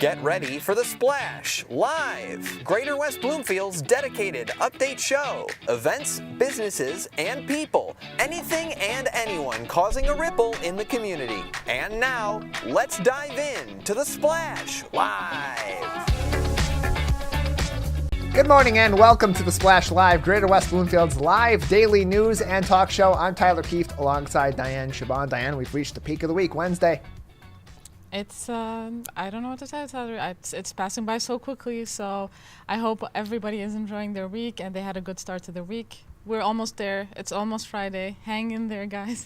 Get ready for The Splash Live, Greater West Bloomfield's dedicated update show. Events, businesses, and people. Anything and anyone causing a ripple in the community. And now, let's dive in to The Splash Live. Good morning and welcome to The Splash Live, Greater West Bloomfield's live daily news and talk show. I'm Tyler Kieft alongside Dayan Chaaban. Dayan, we've reached the peak of the week, Wednesday. It's, I don't know what to tell you, Tyler. It's passing by so quickly, so I hope everybody is enjoying their week and they had a good start to their week. We're almost there. It's almost Friday. Hang in there, guys.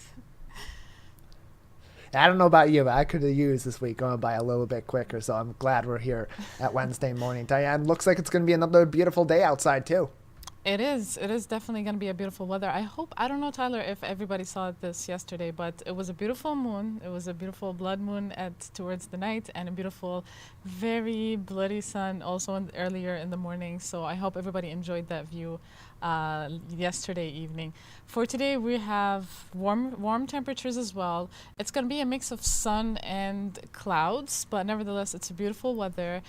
I don't know about you, but I could have used this week going by a little bit quicker, so I'm glad we're here at Wednesday morning. Dayan, looks like it's going to be another beautiful day outside, too. It is. It is definitely going to be a beautiful weather. I don't know, Tyler, if everybody saw this yesterday, but it was a beautiful moon. It was a beautiful blood moon towards the night and a beautiful, very bloody sun also earlier in the morning. So I hope everybody enjoyed that view yesterday evening. For today, we have warm temperatures as well. It's going to be a mix of sun and clouds, but nevertheless, it's beautiful weather.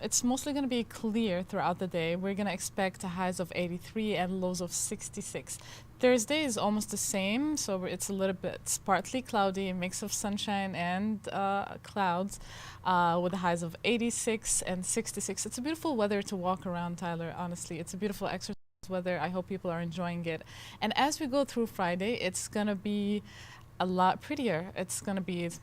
It's mostly going to be clear throughout the day. We're going to expect highs of 83 and lows of 66. Thursday is almost the same, so it's a little bit partly cloudy, a mix of sunshine and clouds with the highs of 86 and 66. It's a beautiful weather to walk around, Tyler, honestly. It's a beautiful exercise weather. I hope people are enjoying it. And as we go through Friday, it's going to be a lot prettier. It's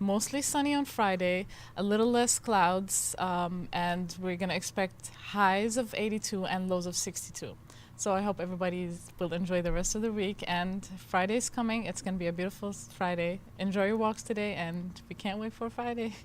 mostly sunny on Friday, a little less clouds, and we're going to expect highs of 82 and lows of 62. So I hope everybody will enjoy the rest of the week. And Friday's coming. It's going to be a beautiful Friday. Enjoy your walks today, and we can't wait for Friday.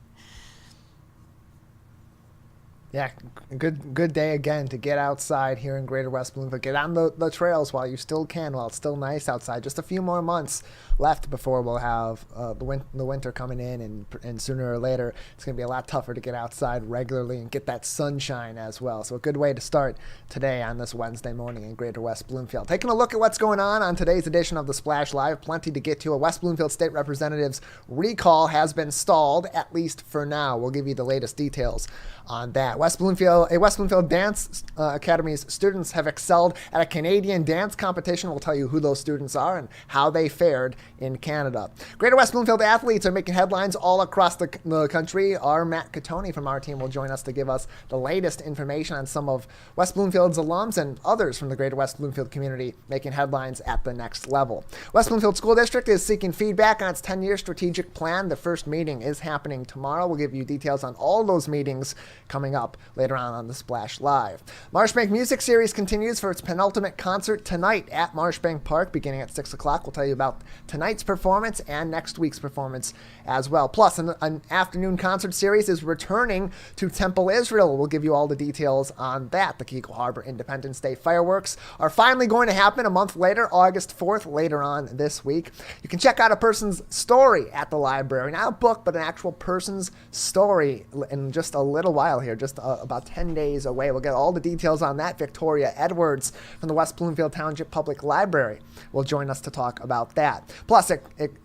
Yeah, good day again to get outside here in Greater West Bloomfield. Get on the trails while you still can, while it's still nice outside. Just a few more months left before we'll have the winter coming in, and sooner or later it's going to be a lot tougher to get outside regularly and get that sunshine as well. So a good way to start today on this Wednesday morning in Greater West Bloomfield. Taking a look at what's going on today's edition of The Splash Live. Plenty to get to. A West Bloomfield State Representative's recall has been stalled, at least for now. We'll give you the latest details on that. West Bloomfield Dance Academy's students have excelled at a Canadian dance competition. We'll tell you who those students are and how they fared in Canada. Greater West Bloomfield athletes are making headlines all across the country. Our Matt Catoni from our team will join us to give us the latest information on some of West Bloomfield's alums and others from the Greater West Bloomfield community making headlines at the next level. West Bloomfield School District is seeking feedback on its 10-year strategic plan. The first meeting is happening tomorrow. We'll give you details on all those meetings coming up later on The Splash Live. Marshbank Music Series continues for its penultimate concert tonight at Marshbank Park beginning at 6 o'clock. We'll tell you about tonight's performance and next week's performance as well. Plus, an afternoon concert series is returning to Temple, Israel. We'll give you all the details on that. The Keuka Harbor Independence Day fireworks are finally going to happen a month later, August 4th, later on this week. You can check out a person's story at the library. Not a book, but an actual person's story in just a little while here, just about 10 days away. We'll get all the details on that. Victoria Edwards from the West Bloomfield Township Public Library will join us to talk about that. Plus,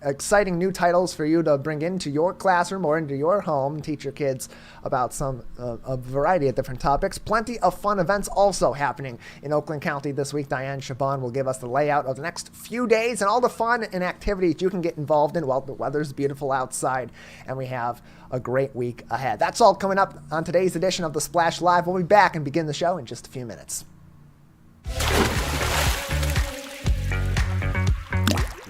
exciting new titles for you to bring into your classroom or into your home, teach your kids about a variety of different topics. Plenty of fun events also happening in Oakland County this week. Dayan Chaaban will give us the layout of the next few days and all the fun and activities you can get involved in while the weather's beautiful outside and we have a great week ahead. That's all coming up on today's edition of The Splash Live. We'll be back and begin the show in just a few minutes.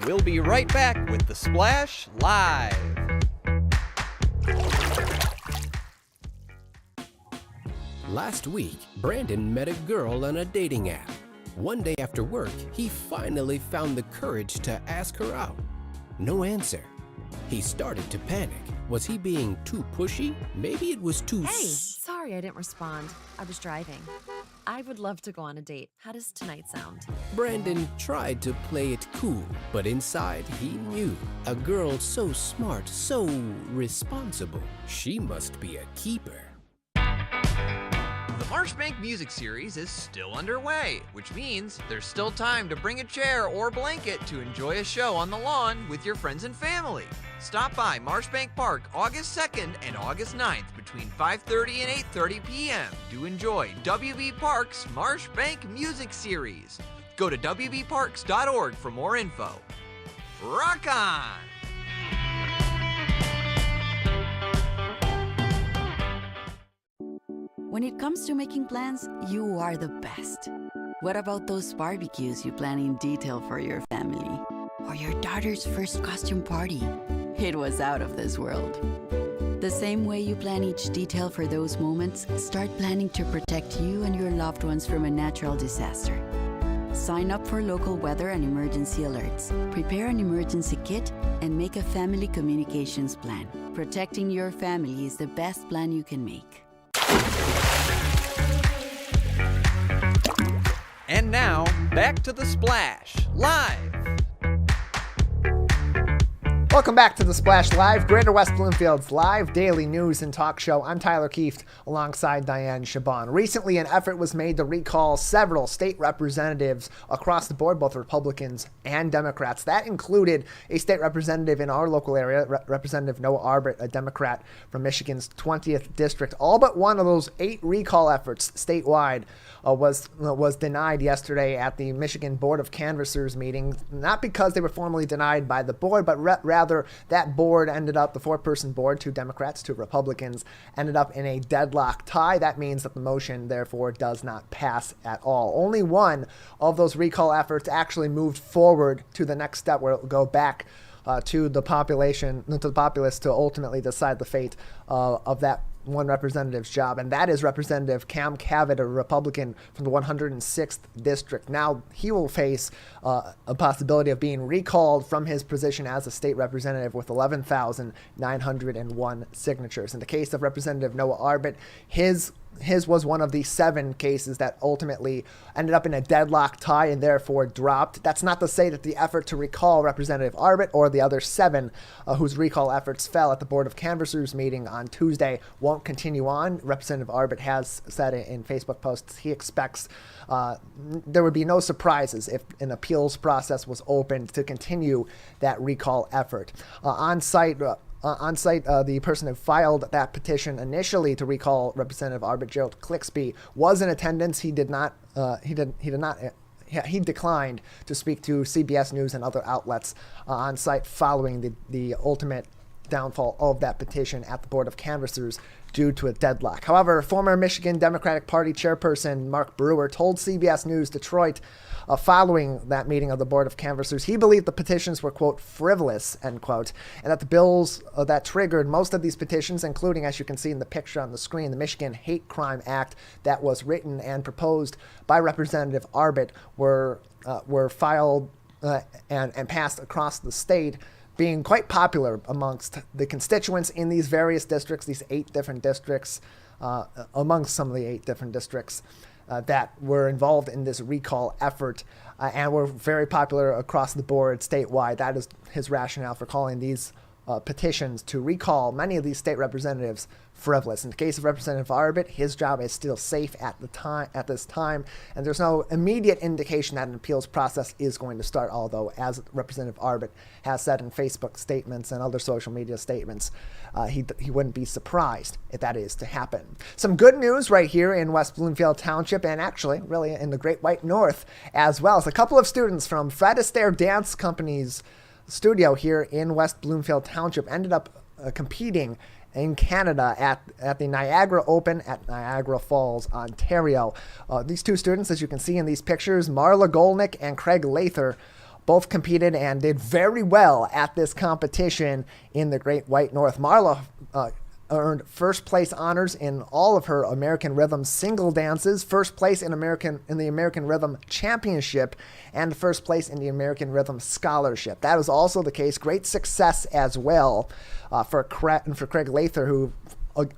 We'll be right back with The Splash Live. Last week, Brandon met a girl on a dating app. One day after work, he finally found the courage to ask her out. No answer. He started to panic. Was he being too pushy? Maybe it was too... Hey, sorry I didn't respond. I was driving. I would love to go on a date. How does tonight sound? Brandon tried to play it cool, but inside he knew. A girl so smart, so responsible. She must be a keeper. The Marshbank Music Series is still underway, which means there's still time to bring a chair or blanket to enjoy a show on the lawn with your friends and family. Stop by Marshbank Park August 2nd and August 9th between 5:30 and 8:30 p.m. to enjoy WB Park's Marshbank Music Series. Go to wbparks.org for more info. Rock on! When it comes to making plans, you are the best. What about those barbecues you plan in detail for your family? Or your daughter's first costume party? It was out of this world. The same way you plan each detail for those moments, start planning to protect you and your loved ones from a natural disaster. Sign up for local weather and emergency alerts. Prepare an emergency kit and make a family communications plan. Protecting your family is the best plan you can make. And now, back to The Splash, live. Welcome back to The Splash Live, Greater West Bloomfield's live daily news and talk show. I'm Tyler Kieft alongside Dayan Chaaban. Recently, an effort was made to recall several state representatives across the board, both Republicans and Democrats. That included a state representative in our local area, Representative Noah Arbit, a Democrat from Michigan's 20th District. All but one of those 8 recall efforts statewide was denied yesterday at the Michigan Board of Canvassers meeting, not because they were formally denied by the board, but rather that board ended up, the 4-person board, 2 Democrats, 2 Republicans, ended up in a deadlock tie. That means that the motion, therefore, does not pass at all. Only one of those recall efforts actually moved forward to the next step, where it will go back to the populace to ultimately decide the fate of that one representative's job, and that is Representative Cam Cavett, a Republican from the 106th District. Now, he will face a possibility of being recalled from his position as a state representative with 11,901 signatures. In the case of Representative Noah Arbit, his was one of the 7 cases that ultimately ended up in a deadlock tie and therefore dropped. That's not to say that the effort to recall Representative Arbit or the other 7 whose recall efforts fell at the Board of Canvassers meeting on Tuesday won't continue on. Representative Arbit has said in Facebook posts he expects there would be no surprises if an appeals process was opened to continue that recall effort. On site, the person who filed that petition initially to recall Representative Arbit, Gerald Clixby, was in attendance. He declined to speak to CBS News and other outlets on site following the ultimate downfall of that petition at the Board of Canvassers due to a deadlock. However, former Michigan Democratic Party chairperson Mark Brewer told CBS News Detroit following that meeting of the Board of Canvassers, he believed the petitions were, quote, frivolous, end quote, and that the bills that triggered most of these petitions, including, as you can see in the picture on the screen, the Michigan Hate Crime Act that was written and proposed by Representative Arbit, were filed and passed across the state, being quite popular amongst the constituents in these various districts, these 8 different districts, amongst some of the 8 different districts that were involved in this recall effort, and were very popular across the board statewide. That is his rationale for calling these petitions to recall many of these state representatives frivolous. In the case of Representative Arbit, his job is still safe at this time, and there's no immediate indication that an appeals process is going to start, although, as Representative Arbit has said in Facebook statements and other social media statements, he wouldn't be surprised if that is to happen. Some good news right here in West Bloomfield Township, and actually really in the Great White North as well, as a couple of students from Fred Astaire Dance Company's studio here in West Bloomfield Township ended up competing in Canada at the Niagara Open at Niagara Falls, Ontario. These 2 students, as you can see in these pictures, Marla Golnick and Craig Lather, both competed and did very well at this competition in the Great White North. Marla earned first place honors in all of her American Rhythm single dances, first place in the American Rhythm Championship, and first place in the American Rhythm Scholarship. That was also the case. Great success as well for Craig Lather, who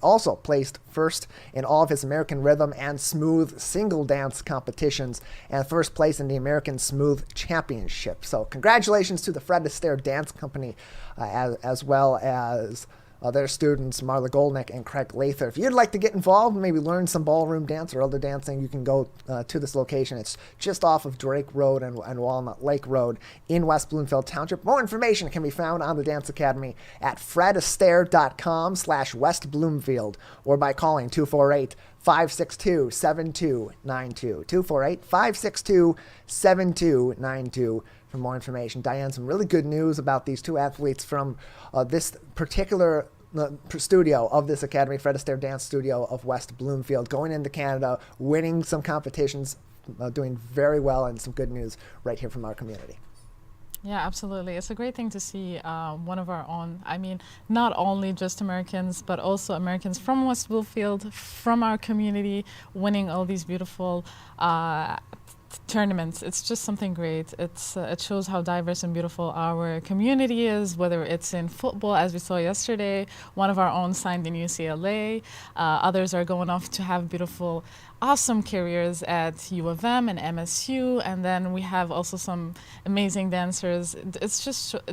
also placed first in all of his American Rhythm and Smooth single dance competitions, and first place in the American Smooth Championship. So congratulations to the Fred Astaire Dance Company, as well as their students, Marla Goldnick and Craig Lather. If you'd like to get involved, maybe learn some ballroom dance or other dancing, you can go to this location. It's just off of Drake Road and Walnut Lake Road in West Bloomfield Township. More information can be found on the Dance Academy at fredastaire.com/West Bloomfield or by calling 248-562-7292. 248-562-7292 for more information. Diane, some really good news about these two athletes from this particular studio of this academy, Fred Astaire Dance Studio of West Bloomfield, going into Canada, winning some competitions, doing very well, and some good news right here from our community. Yeah, absolutely. It's a great thing to see one of our own. I mean, not only just Americans, but also Americans from West Bloomfield, from our community, winning all these beautiful tournaments. It's just something great. It shows how diverse and beautiful our community is, whether it's in football, as we saw yesterday. One of our own signed in UCLA. Others are going off to have beautiful, awesome careers at U of M and MSU. And then we have also some amazing dancers. It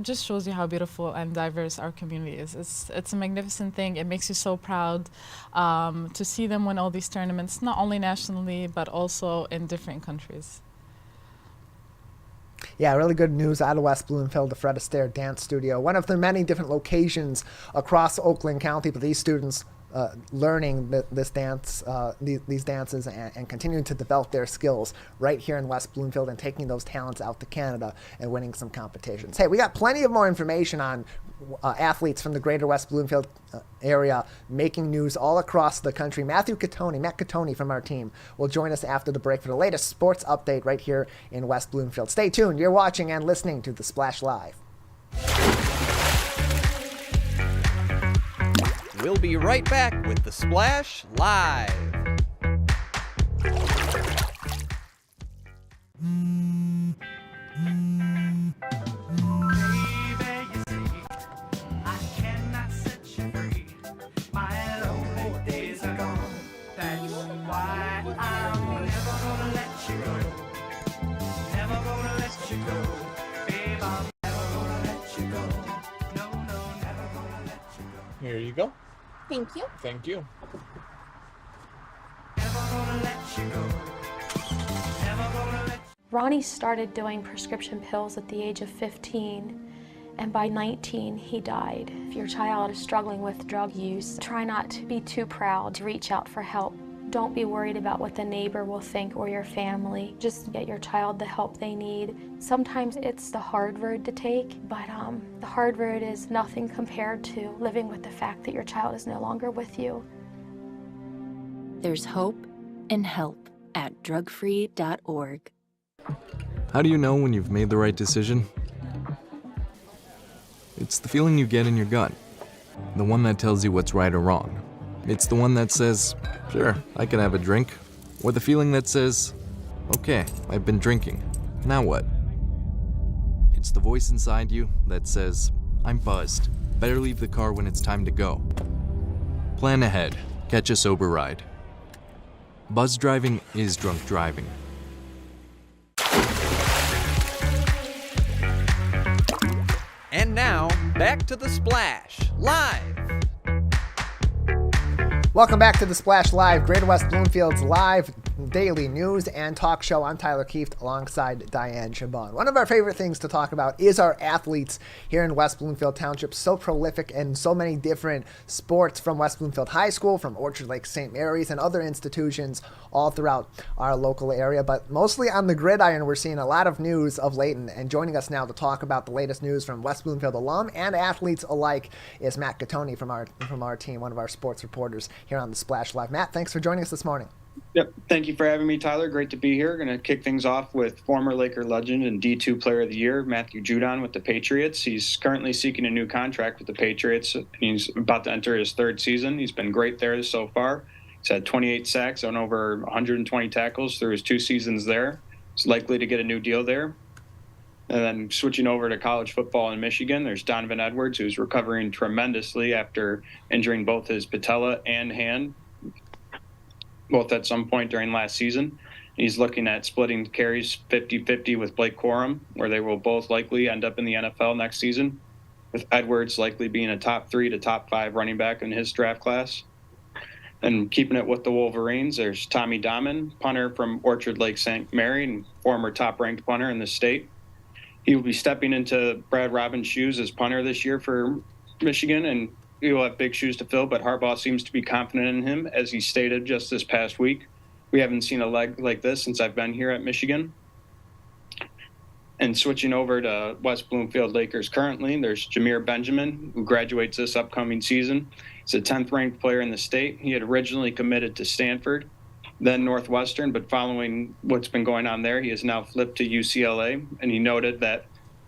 just shows you how beautiful and diverse our community is. It's a magnificent thing. It makes you so proud to see them win all these tournaments, not only nationally, but also in different countries. Yeah, really good news out of West Bloomfield, the Fred Astaire Dance Studio. One of the many different locations across Oakland County, but these students learning this dance, these dances, and continuing to develop their skills right here in West Bloomfield and taking those talents out to Canada and winning some competitions. Hey, we got plenty of more information on athletes from the greater West Bloomfield area making news all across the country. Matt Catoni from our team will join us after the break for the latest sports update right here in West Bloomfield. Stay tuned. You're watching and listening to The Splash Live. We'll be right back with The Splash Live. Here you go. Thank you. Thank you. Ronnie started doing prescription pills at the age of 15, and by 19, he died. If your child is struggling with drug use, try not to be too proud to reach out for help. Don't be worried about what the neighbor will think or your family. Just get your child the help they need. Sometimes it's the hard road to take, but the hard road is nothing compared to living with the fact that your child is no longer with you. There's hope and help at drugfree.org. How do you know when you've made the right decision? It's the feeling you get in your gut, the one that tells you what's right or wrong. It's the one that says, sure, I can have a drink, or the feeling that says, okay, I've been drinking, now what? It's the voice inside you that says, I'm buzzed, better leave the car when it's time to go. Plan ahead, catch a sober ride. Buzz driving is drunk driving. And now, back to The Splash Live. Welcome back to The Splash Live, Greater West Bloomfield's live daily news and talk show. I'm Tyler Kieft alongside Dayan Chaaban. One of our favorite things to talk about is our athletes here in West Bloomfield Township. So prolific in so many different sports from West Bloomfield High School, from Orchard Lake St. Mary's, and other institutions all throughout our local area. But mostly on the gridiron, we're seeing a lot of news of late. And joining us now to talk about the latest news from West Bloomfield alum and athletes alike is Matt Catoni from our team, one of our sports reporters here on The Splash Live. Matt, thanks for joining us this morning. Yep. Thank you for having me, Tyler. Great to be here. Going to kick things off with former Laker legend and D2 Player of the Year, Matthew Judon with the Patriots. He's currently seeking a new contract with the Patriots. He's about to enter his third season. He's been great there so far. He's had 28 sacks and over 120 tackles through his 2 seasons there. He's likely to get a new deal there. And then switching over to college football in Michigan, there's Donovan Edwards, who's recovering tremendously after injuring both his patella and hand, both at some point during last season. He's looking at splitting carries 50-50 with Blake Corum, where they will both likely end up in the NFL next season. with Edwards likely being a top 3 to top 5 running back in his draft class. And keeping it with the Wolverines, there's Tommy Doman, punter from Orchard Lake St. Mary and former top-ranked punter in the state. He will be stepping into Brad Robbins' shoes as punter this year for Michigan, and he will have big shoes to fill, but Harbaugh seems to be confident in him, as he stated just this past week. We haven't seen a leg like this since I've been here at Michigan. And switching over to West Bloomfield Lakers currently, there's Jameer Benjamin, who graduates this upcoming season. He's a 10th ranked player in the state. He had originally committed to Stanford, then Northwestern, but following what's been going on there, he has now flipped to UCLA. And he noted that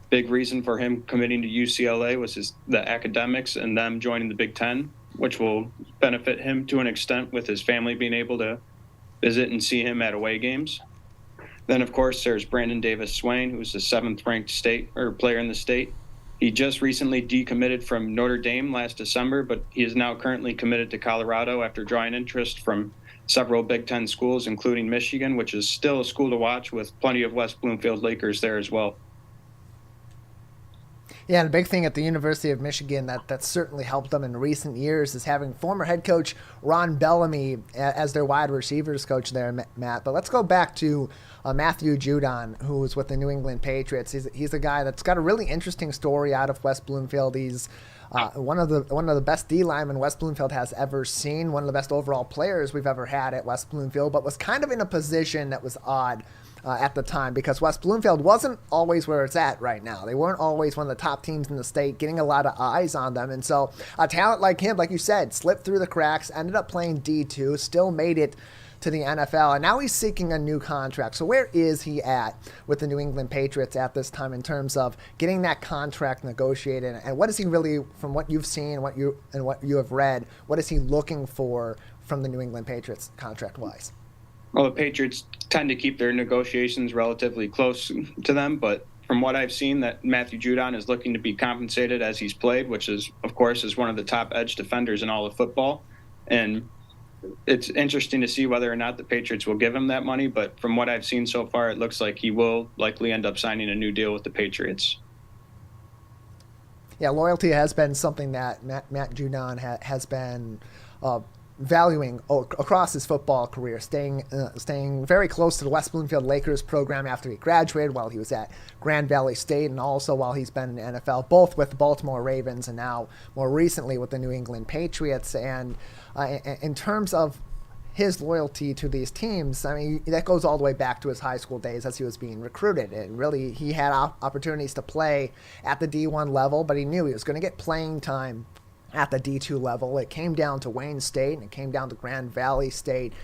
big reason for him committing to UCLA was the academics and them joining the Big Ten, which will benefit him to an extent with his family being able to visit and see him at away games. Then, of course, there's Brandon Davis Swain, who's the 7th ranked player in the state. He just recently decommitted from Notre Dame last December, but he is now currently committed to Colorado after drawing interest from several Big Ten schools, including Michigan, which is still a school to watch with plenty of West Bloomfield Lakers there as well. Yeah, and a big thing at the University of Michigan that certainly helped them in recent years is having former head coach Ron Bellamy as their wide receivers coach there, Matt. But let's go back to Matthew Judon, who was with the New England Patriots. He's a guy that's got a really interesting story out of West Bloomfield. He's one of the best D linemen West Bloomfield has ever seen, one of the best overall players we've ever had at West Bloomfield, but was kind of in a position that was odd at the time, because West Bloomfield wasn't always where it's at right now. They weren't always one of the top teams in the state, getting a lot of eyes on them. And so a talent like him, like you said, slipped through the cracks, ended up playing D2, still made it to the NFL, and now he's seeking a new contract. So where is he at with the New England Patriots at this time in terms of getting that contract negotiated? And what is he really, from what you've seen and what you have read, what is he looking for from the New England Patriots contract-wise? Well, the Patriots tend to keep their negotiations relatively close to them, but from what I've seen, that Matthew Judon is looking to be compensated as he's played, which is, of course, is one of the top edge defenders in all of football. And it's interesting to see whether or not the Patriots will give him that money, but from what I've seen so far, it looks like he will likely end up signing a new deal with the Patriots. Yeah, loyalty has been something that Matt Judon has been valuing across his football career, staying very close to the West Bloomfield Lakers program after he graduated, while he was at Grand Valley State, and also while he's been in the NFL, both with the Baltimore Ravens and now more recently with the New England Patriots. And in terms of his loyalty to these teams, I mean, that goes all the way back to his high school days as he was being recruited. And really, he had opportunities to play at the D1 level, but he knew he was going to get playing time at the D2 level. It came down to Wayne State and it came down to Grand Valley State.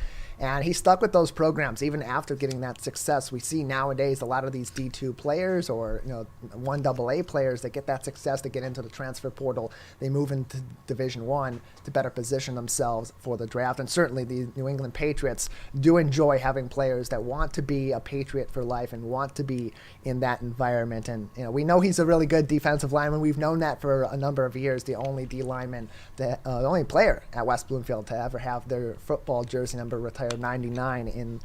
And he stuck with those programs even after getting that success. We see nowadays a lot of these D2 players or 1AA players that get that success, to get into the transfer portal. They move into Division I to better position themselves for the draft. And certainly the New England Patriots do enjoy having players that want to be a Patriot for life and want to be in that environment. And we know he's a really good defensive lineman. We've known that for a number of years. The only D lineman, the only player at West Bloomfield to ever have their football jersey number retired, 99 in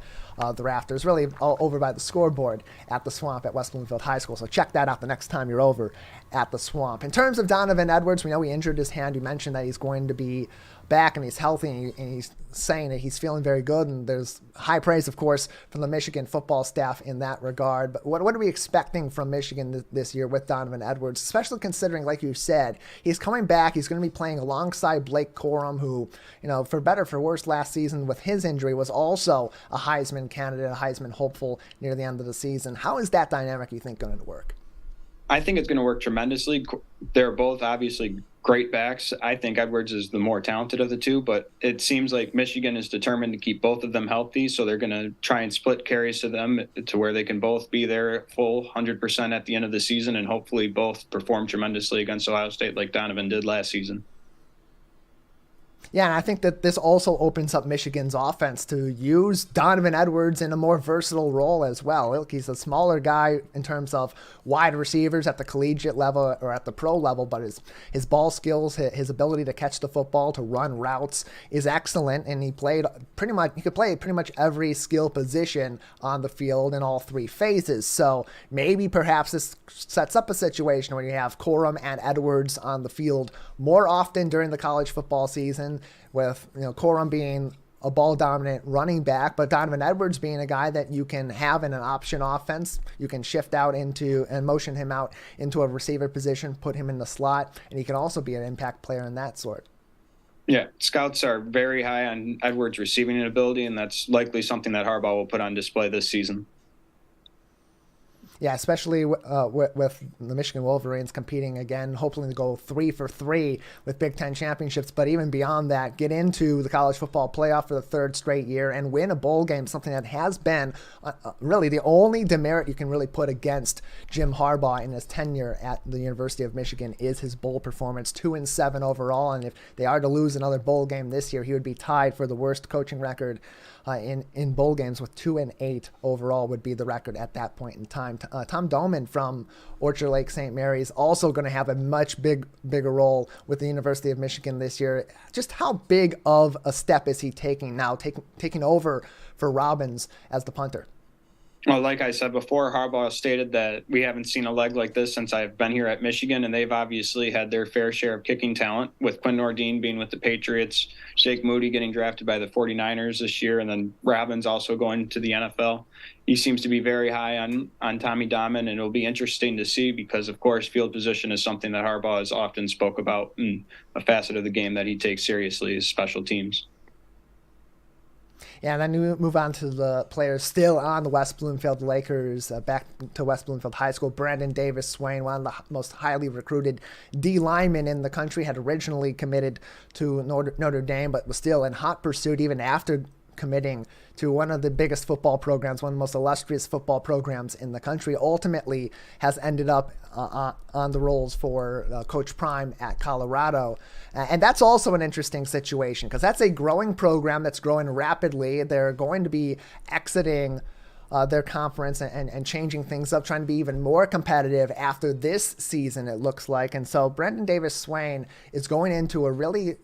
the rafters, really all over by the scoreboard at the Swamp at West Bloomfield High School. So check that out the next time you're over at the Swamp. In terms of Donovan Edwards, we know he injured his hand. You mentioned that he's going to be back and he's healthy, and he's saying that he's feeling very good, and there's high praise, of course, from the Michigan football staff in that regard. But what are we expecting from Michigan this year with Donovan Edwards, especially considering, like you said, he's coming back, he's going to be playing alongside Blake Corum, who, for better or for worse, last season with his injury was also a Heisman candidate, a Heisman hopeful near the end of the season. How is that dynamic, you think, going to work? I think it's going to work tremendously. They're both obviously great backs. I think Edwards is the more talented of the two, but it seems like Michigan is determined to keep both of them healthy, so they're going to try and split carries to them to where they can both be there full 100% at the end of the season, and hopefully both perform tremendously against Ohio State like Donovan did last season. Yeah, and I think that this also opens up Michigan's offense to use Donovan Edwards in a more versatile role as well. Look, he's a smaller guy in terms of wide receivers at the collegiate level or at the pro level, but his ball skills, his ability to catch the football, to run routes is excellent, and he could play pretty much every skill position on the field in all three phases. So maybe perhaps this sets up a situation where you have Corum and Edwards on the field more often during the college football season, with Corum being a ball-dominant running back, but Donovan Edwards being a guy that you can have in an option offense. You can shift out into and motion him out into a receiver position, put him in the slot, and he can also be an impact player in that sort. Yeah, scouts are very high on Edwards' receiving ability, and that's likely something that Harbaugh will put on display this season. Yeah, especially with the Michigan Wolverines competing again, hopefully to go 3 for 3 with Big Ten championships. But even beyond that, get into the college football playoff for the third straight year and win a bowl game, something that has been really the only demerit you can really put against Jim Harbaugh in his tenure at the University of Michigan is his bowl performance, 2-7 overall. And if they are to lose another bowl game this year, he would be tied for the worst coaching record in bowl games, with 2-8 overall would be the record at that point in time. Tom Doman from Orchard Lake St. Mary's also going to have a much bigger role with the University of Michigan this year. Just how big of a step is he taking now, taking over for Robbins as the punter? Well, like I said before, Harbaugh stated that we haven't seen a leg like this since I've been here at Michigan, and they've obviously had their fair share of kicking talent, with Quinn Nordine being with the Patriots, Jake Moody getting drafted by the 49ers this year, and then Robbins also going to the NFL. He seems to be very high on Tommy Doman, and it'll be interesting to see because, of course, field position is something that Harbaugh has often spoke about, and a facet of the game that he takes seriously is special teams. Yeah, and then we move on to the players still on the West Bloomfield Lakers, back to West Bloomfield High School. Brandon Davis Swain, one of the most highly recruited D linemen in the country, had originally committed to Notre Dame, but was still in hot pursuit even after committing to one of the biggest football programs, one of the most illustrious football programs in the country. Ultimately has ended up on the rolls for Coach Prime at Colorado. And that's also an interesting situation because that's a growing program that's growing rapidly. They're going to be exiting their conference and changing things up, trying to be even more competitive after this season, it looks like. And so Brandon Davis Swain is going into a really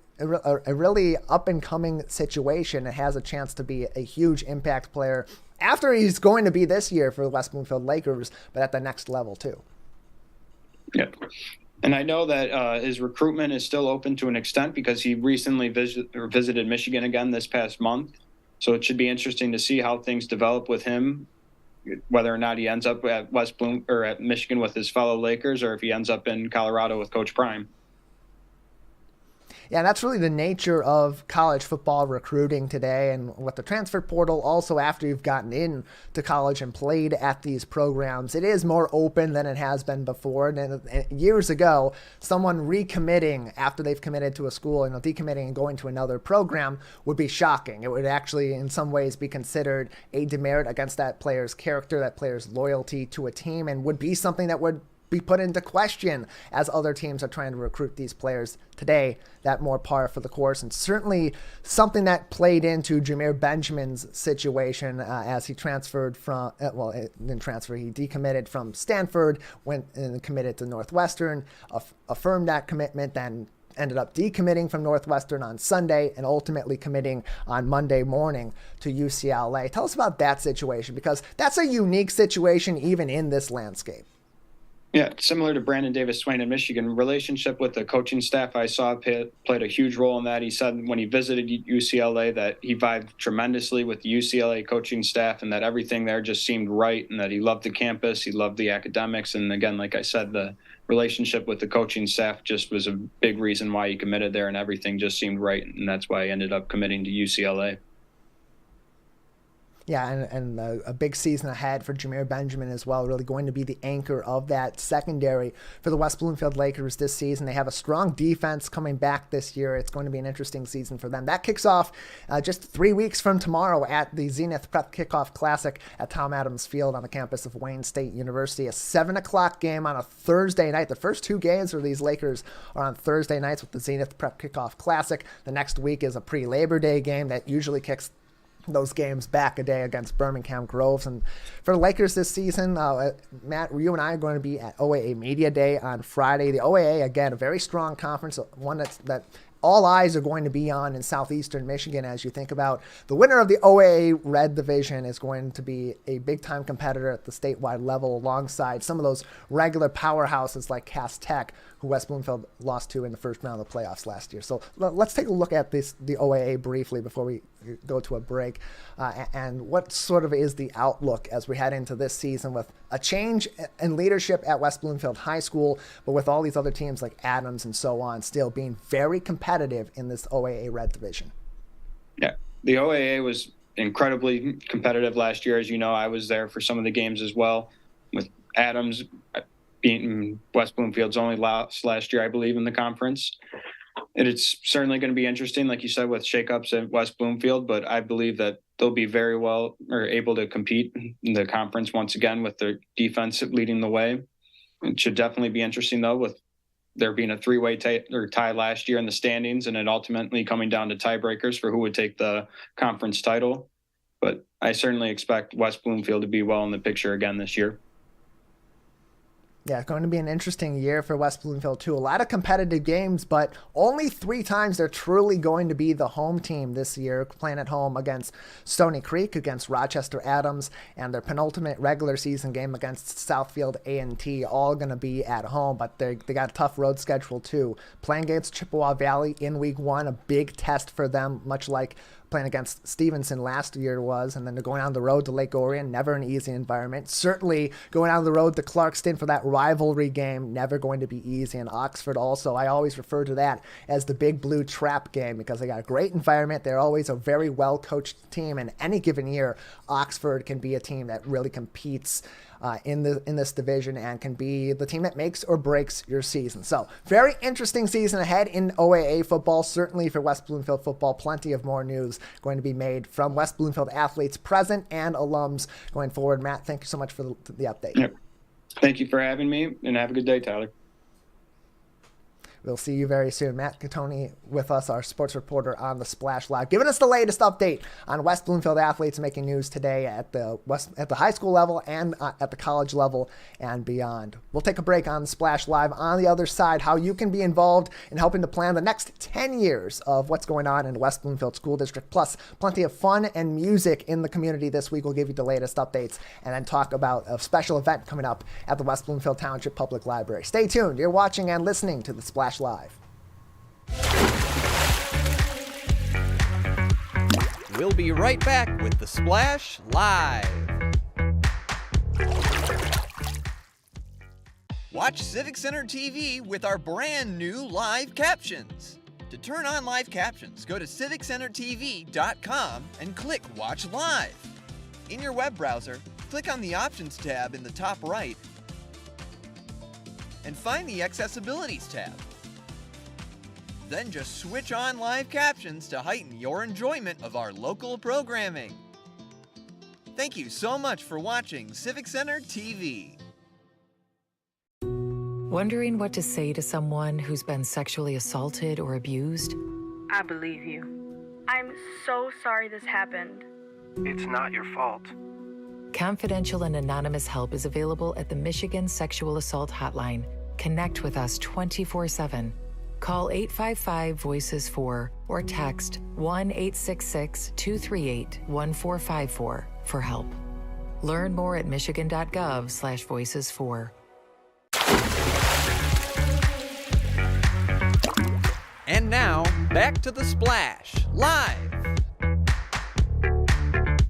up-and-coming situation and has a chance to be a huge impact player after he's going to be this year for the West Bloomfield Lakers, but at the next level too. Yeah. And I know that his recruitment is still open to an extent because he recently visited Michigan again this past month. So it should be interesting to see how things develop with him, whether or not he ends up at at Michigan with his fellow Lakers, or if he ends up in Colorado with Coach Prime. Yeah, that's really the nature of college football recruiting today, and with the transfer portal also after you've gotten into college and played at these programs, it is more open than it has been before. And years ago, someone recommitting after they've committed to a school, decommitting and going to another program would be shocking. It would actually in some ways be considered a demerit against that player's character, that player's loyalty to a team, and would be something that would be put into question as other teams are trying to recruit these players today. That more par for the course, and certainly something that played into Jameer Benjamin's situation as he transferred from, he decommitted from Stanford, went and committed to Northwestern, affirmed that commitment, then ended up decommitting from Northwestern on Sunday and ultimately committing on Monday morning to UCLA. Tell us about that situation, because that's a unique situation even in this landscape. Yeah, similar to Brandon Davis Swain in Michigan, relationship with the coaching staff I saw played a huge role in that. He said when he visited UCLA that he vibed tremendously with the UCLA coaching staff and that everything there just seemed right, and that he loved the campus, he loved the academics. And again, like I said, the relationship with the coaching staff just was a big reason why he committed there, and everything just seemed right. And that's why he ended up committing to UCLA. Yeah, and a big season ahead for Jameer Benjamin as well, really going to be the anchor of that secondary for the West Bloomfield Lakers this season. They have a strong defense coming back this year. It's going to be an interesting season for them. That kicks off just 3 weeks from tomorrow at the Zenith Prep Kickoff Classic at Tom Adams Field on the campus of Wayne State University. A 7 o'clock game on a Thursday night. The first 2 games for these Lakers are on Thursday nights with the Zenith Prep Kickoff Classic. The next week is a pre-Labor Day game that usually kicks those games back a day against Birmingham Groves. And for the Lakers this season, Matt, you and I are going to be at OAA Media Day on Friday. The OAA, again, a very strong conference, one that all eyes are going to be on in southeastern Michigan as you think about the winner of the OAA Red Division is going to be a big-time competitor at the statewide level alongside some of those regular powerhouses like Cass Tech, who West Bloomfield lost to in the first round of the playoffs last year. So let's take a look at the OAA briefly before we go to a break, and what sort of is the outlook as we head into this season with a change in leadership at West Bloomfield High School, but with all these other teams like Adams and so on still being very competitive in this OAA Red Division. Yeah, the OAA was incredibly competitive last year. As you know, I was there for some of the games as well, with Adams beating West Bloomfield's only loss last year, I believe, in the conference. It's certainly going to be interesting, like you said, with shakeups at West Bloomfield, but I believe that they'll be very well or able to compete in the conference once again with their defense leading the way. It should definitely be interesting, though, with there being a 3-way tie last year in the standings and it ultimately coming down to tiebreakers for who would take the conference title. But I certainly expect West Bloomfield to be well in the picture again this year. Yeah, it's going to be an interesting year for West Bloomfield, too. A lot of competitive games, but only 3 times they're truly going to be the home team this year, playing at home against Stony Creek, against Rochester Adams, and their penultimate regular season game against Southfield A&T, all going to be at home, but they got a tough road schedule, too. Playing against Chippewa Valley in Week 1, a big test for them, much like playing against Stevenson last year was, and then going on the road to Lake Orion, never an easy environment. Certainly going on the road to Clarkston for that rivalry game, never going to be easy. And Oxford also, I always refer to that as the Big Blue Trap game because they got a great environment. They're always a very well-coached team, and any given year, Oxford can be a team that really competes in this division and can be the team that makes or breaks your season. So very interesting season ahead in OAA football, certainly for West Bloomfield football. Plenty of more news going to be made from West Bloomfield athletes present and alums going forward. Matt, thank you so much for the update. Yep. Thank you for having me, and have a good day, Tyler. We'll see you very soon. Matt Catoni with us, our sports reporter on the Splash Live, giving us the latest update on West Bloomfield athletes making news today at the high school level and at the college level and beyond. We'll take a break on the Splash Live. On the other side, how you can be involved in helping to plan the next 10 years of what's going on in West Bloomfield School District, plus plenty of fun and music in the community this week. We'll give you the latest updates and then talk about a special event coming up at the West Bloomfield Township Public Library. Stay tuned. You're watching and listening to the Splash Live. We'll be right back with the Splash Live. Watch Civic Center TV with our brand new live captions. To turn on live captions, go to civiccentertv.com and click Watch Live. In your web browser, click on the Options tab in the top right and find the Accessibilities tab. Then just switch on live captions to heighten your enjoyment of our local programming. Thank you so much for watching Civic Center TV. Wondering what to say to someone who's been sexually assaulted or abused? I believe you. I'm so sorry this happened. It's not your fault. Confidential and anonymous help is available at the Michigan Sexual Assault Hotline. Connect with us 24/7. Call 855-VOICES-4 or text 1-866-238-1454 for help. Learn more at michigan.gov/voices4. And now, back to the Splash Live.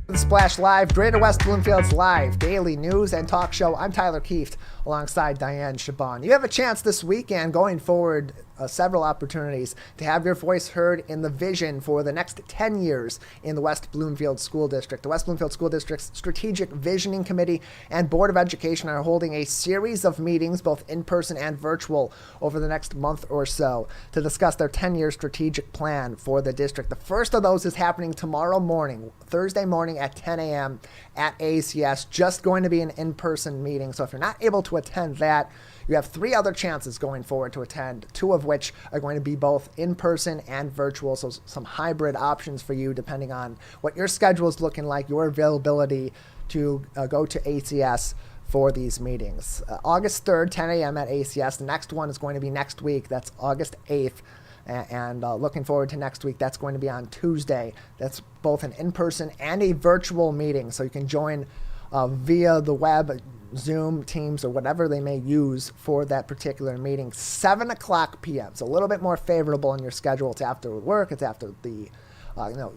The Splash Live, Greater West Bloomfield's live daily news and talk show. I'm Tyler Kieft alongside Dayan Chaaban. You have a chance this weekend going forward several opportunities to have your voice heard in the vision for the next 10 years in the West Bloomfield School District. The West Bloomfield School District's Strategic Visioning Committee and Board of Education are holding a series of meetings, both in-person and virtual, over the next month or so to discuss their 10-year strategic plan for the district. The first of those is happening tomorrow morning, Thursday morning at 10 a.m. at ACS, just going to be an in-person meeting. So if you're not able to attend that, you have 3 other chances going forward to attend, 2 of which are going to be both in-person and virtual, so some hybrid options for you depending on what your schedule is looking like, your availability to go to ACS for these meetings. August 3rd, 10 a.m. at ACS. The next one is going to be next week. That's August 8th. And looking forward to next week. That's going to be on Tuesday. That's both an in-person and a virtual meeting, so you can join via the web, Zoom, Teams, or whatever they may use for that particular meeting. 7 o'clock p.m. It's a little bit more favorable in your schedule. It's after work. It's after the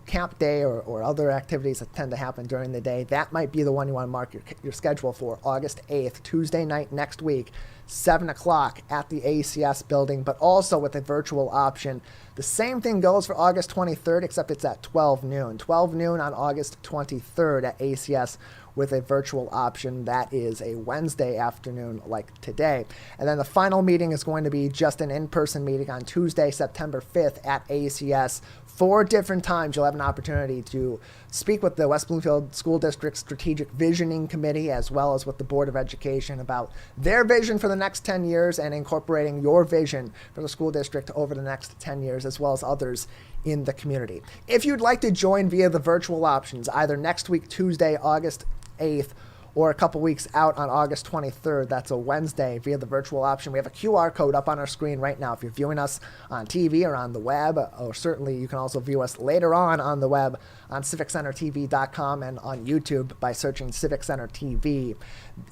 camp day or other activities that tend to happen during the day. That might be the one you want to mark your schedule for. August 8th, Tuesday night next week, 7 o'clock at the ACS building, but also with a virtual option. The same thing goes for August 23rd, except it's at 12 noon. 12 noon on August 23rd at ACS with a virtual option. That is a Wednesday afternoon like today. And then the final meeting is going to be just an in-person meeting on Tuesday, September 5th at ACS. 4 different times you'll have an opportunity to speak with the West Bloomfield School District Strategic Visioning Committee as well as with the Board of Education about their vision for the next 10 years and incorporating your vision for the school district over the next 10 years as well as others in the community. If you'd like to join via the virtual options, either next week, Tuesday, August 8th, or a couple weeks out on August 23rd, that's a Wednesday, via the virtual option. We have a QR code up on our screen right now. If you're viewing us on TV or on the web, or certainly you can also view us later on the web on civiccentertv.com and on YouTube by searching Civic Center TV.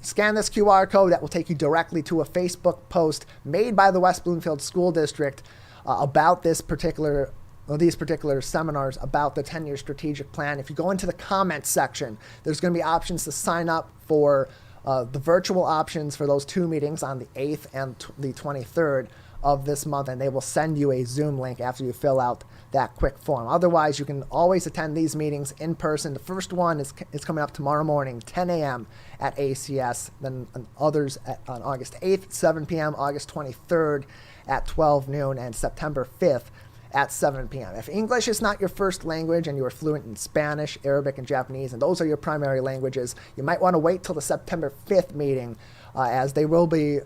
Scan this QR code. That will take you directly to a Facebook post made by the West Bloomfield School District about these particular seminars about the 10-year strategic plan. If you go into the comments section, there's going to be options to sign up for the virtual options for those 2 meetings on the 8th and the 23rd of this month, and they will send you a Zoom link after you fill out that quick form. Otherwise, you can always attend these meetings in person. The first one is coming up tomorrow morning, 10 a.m. at ACS, then others on August 8th, 7 p.m., August 23rd at 12 noon, and September 5th at 7 p.m. If English is not your first language and you are fluent in Spanish, Arabic, and Japanese, and those are your primary languages, you might want to wait till the September 5th meeting as there will be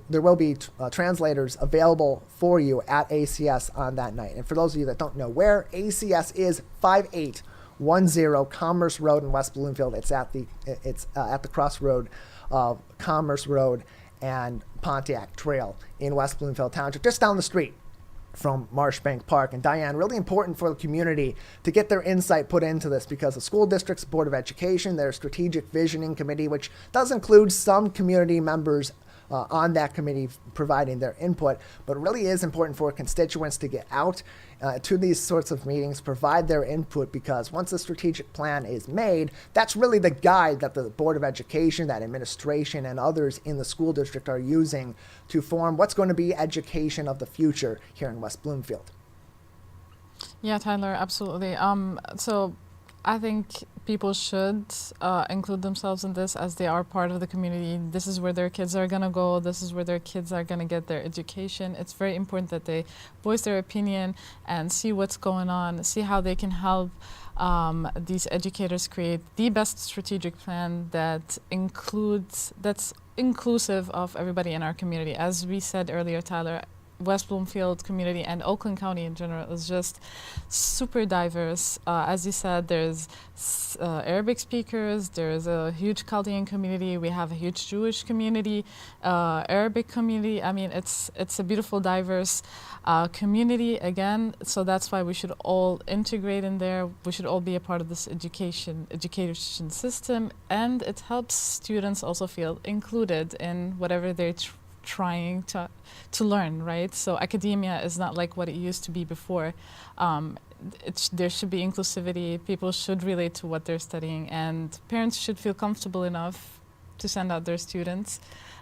translators available for you at ACS on that night. And for those of you that don't know where ACS is, 5810 Commerce Road in West Bloomfield. It's at the crossroad of Commerce Road and Pontiac Trail in West Bloomfield Township, just down the street from Marshbank Park. And Dayan, really important for the community to get their insight put into this because the school district's Board of Education, their Strategic Visioning Committee, which does include some community members on that committee providing their input, but really is important for constituents to get out to these sorts of meetings, provide their input, because once the strategic plan is made, that's really the guide that the Board of Education, that administration, and others in the school district are using to form what's going to be education of the future here in West Bloomfield. Yeah, Tyler, absolutely. So I think people should include themselves in this as they are part of the community. This is where their kids are going to go. This is where their kids are going to get their education. It's very important that they voice their opinion and see what's going on, see how they can help these educators create the best strategic plan that's inclusive of everybody in our community. As we said earlier, Tyler, West Bloomfield community and Oakland County in general is just super diverse. As you said, there's Arabic speakers, there's a huge Chaldean community, we have a huge Jewish community, Arabic community. I mean, it's a beautiful, diverse community again, so that's why we should all integrate in there. We should all be a part of this education system, and it helps students also feel included in whatever they're trying to learn, right? So academia is not like what it used to be before. There should be inclusivity. People should relate to what they're studying, and parents should feel comfortable enough to send out their students,